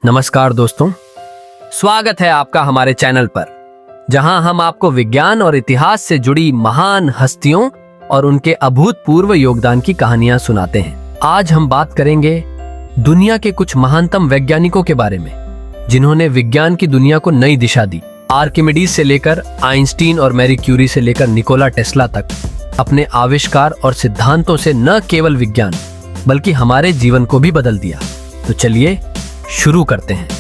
नमस्कार दोस्तों, स्वागत है आपका हमारे चैनल पर, जहां हम आपको विज्ञान और इतिहास से जुड़ी महान हस्तियों और उनके अभूतपूर्व योगदान की कहानियां सुनाते हैं। आज हम बात करेंगे दुनिया के कुछ महानतम वैज्ञानिकों के बारे में, जिन्होंने विज्ञान की दुनिया को नई दिशा दी। आर्किमिडीज से लेकर आइंस्टीन और मैरी क्यूरी से लेकर निकोला टेस्ला तक अपने आविष्कार और सिद्धांतों से न केवल विज्ञान बल्कि हमारे जीवन को भी बदल दिया। तो चलिए शुरू करते हैं।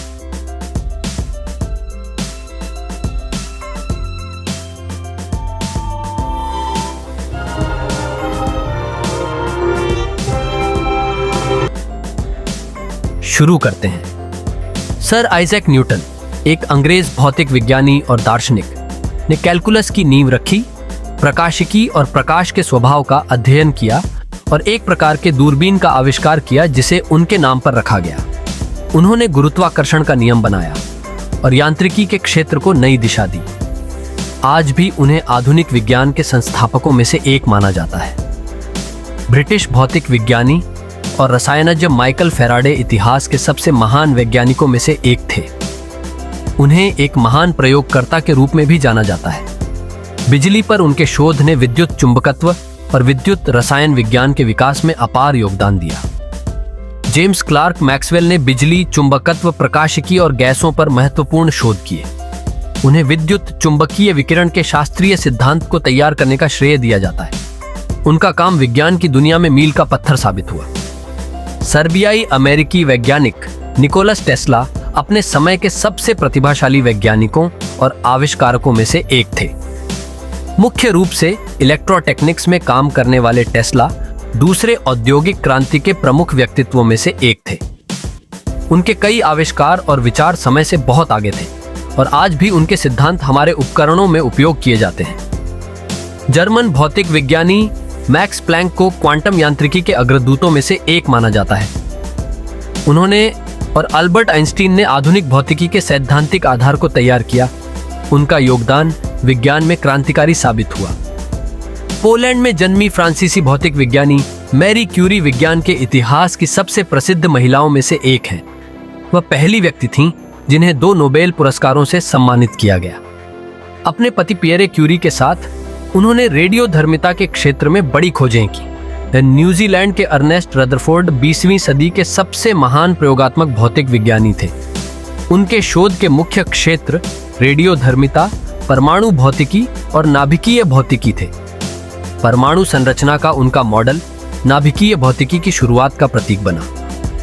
सर आइजैक न्यूटन, एक अंग्रेज भौतिक विज्ञानी और दार्शनिक, ने कैलकुलस की नींव रखी, प्रकाशिकी और प्रकाश के स्वभाव का अध्ययन किया और एक प्रकार के दूरबीन का आविष्कार किया जिसे उनके नाम पर रखा गया। उन्होंने गुरुत्वाकर्षण का नियम बनाया और यांत्रिकी के क्षेत्र को नई दिशा दी। आज भी उन्हें आधुनिक विज्ञान के संस्थापकों में से एक माना जाता है। ब्रिटिश भौतिक विज्ञानी और रसायनज्ञ माइकल फैराडे इतिहास के सबसे महान वैज्ञानिकों में से एक थे। उन्हें एक महान प्रयोगकर्ता के रूप में भी जाना जाता है। बिजली पर उनके शोध ने विद्युत चुंबकत्व और विद्युत रसायन विज्ञान के विकास में अपार योगदान दिया। जेम्स क्लार्क मैक्सवेल ने बिजली, चुंबकत्व, प्रकाशिकी और गैसों पर महत्वपूर्ण शोध किए। उन्हें विद्युत चुंबकीय विकिरण के शास्त्रीय सिद्धांत को तैयार करने का श्रेय दिया जाता है। उनका काम विज्ञान की दुनिया में मील का पत्थर साबित हुआ। सर्बियाई अमेरिकी वैज्ञानिक निकोलस टेस्ला अपने समय के सबसे प्रतिभाशाली वैज्ञानिकों और आविष्कारकों में से एक थे। मुख्य रूप से इलेक्ट्रोटेक्निक्स में काम करने वाले टेस्ला दूसरे औद्योगिक क्रांति के प्रमुख व्यक्तित्वों में से एक थे। उनके कई आविष्कार और विचार समय से बहुत आगे थे और आज भी उनके सिद्धांत हमारे उपकरणों में उपयोग किए जाते हैं। जर्मन भौतिक विज्ञानी मैक्स प्लैंक को क्वांटम यांत्रिकी के अग्रदूतों में से एक माना जाता है। उन्होंने और अल्बर्ट आइंस्टीन ने आधुनिक भौतिकी के सैद्धांतिक आधार को तैयार किया। उनका योगदान विज्ञान में क्रांतिकारी साबित हुआ। पोलैंड में जन्मी फ्रांसीसी भौतिक विज्ञानी मैरी क्यूरी विज्ञान के इतिहास की सबसे प्रसिद्ध महिलाओं में से एक हैं। वह पहली व्यक्ति थीं जिन्हें 2 नोबेल पुरस्कारों से सम्मानित किया गया। अपने पति पियरे क्यूरी के साथ उन्होंने रेडियोधर्मिता के क्षेत्र में बड़ी खोजें की। न्यूजीलैंड के अर्नेस्ट रदरफोर्ड 20वीं सदी के सबसे महान प्रयोगात्मक भौतिक विज्ञानी थे। उनके शोध के मुख्य क्षेत्र रेडियोधर्मिता, परमाणु भौतिकी और नाभिकीय भौतिकी थे। परमाणु संरचना का उनका मॉडल नाभिकीय भौतिकी की शुरुआत का प्रतीक बना।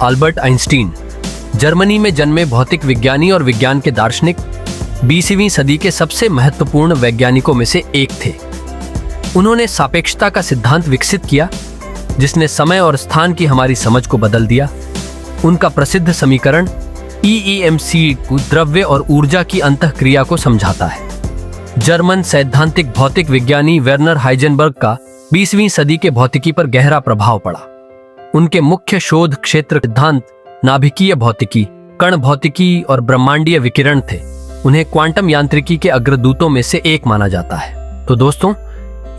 अल्बर्ट आइंस्टीन, जर्मनी में जन्मे भौतिक विज्ञानी और विज्ञान के दार्शनिक, 20वीं सदी के सबसे महत्वपूर्ण वैज्ञानिकों में से एक थे। उन्होंने सापेक्षता का सिद्धांत विकसित किया, जिसने समय और स्थान की हमारी समझ को बदल दिया। उनका प्रसिद्ध समीकरण EEMC द्रव्य और ऊर्जा की अंतःक्रिया को समझाता है। जर्मन सैद्धांतिक भौतिक विज्ञानी वेर्नर हाइजेनबर्ग का 20वीं सदी के भौतिकी पर गहरा प्रभाव पड़ा। उनके मुख्य शोध क्षेत्र सिद्धांत नाभिकीय भौतिकी, कण भौतिकी और ब्रह्मांडीय विकिरण थे। उन्हें क्वांटम यांत्रिकी के अग्रदूतों में से एक माना जाता है। तो दोस्तों,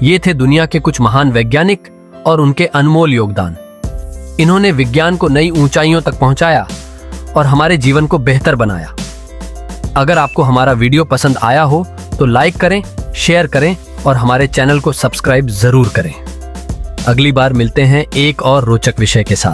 ये थे दुनिया के कुछ महान वैज्ञानिक और उनके अनमोल योगदान। इन्होंने विज्ञान को नई ऊंचाइयों तक पहुंचाया और हमारे जीवन को बेहतर बनाया। अगर आपको हमारा वीडियो पसंद आया हो तो लाइक करें, शेयर करें और हमारे चैनल को सब्सक्राइब जरूर करें। अगली बार मिलते हैं एक और रोचक विषय के साथ।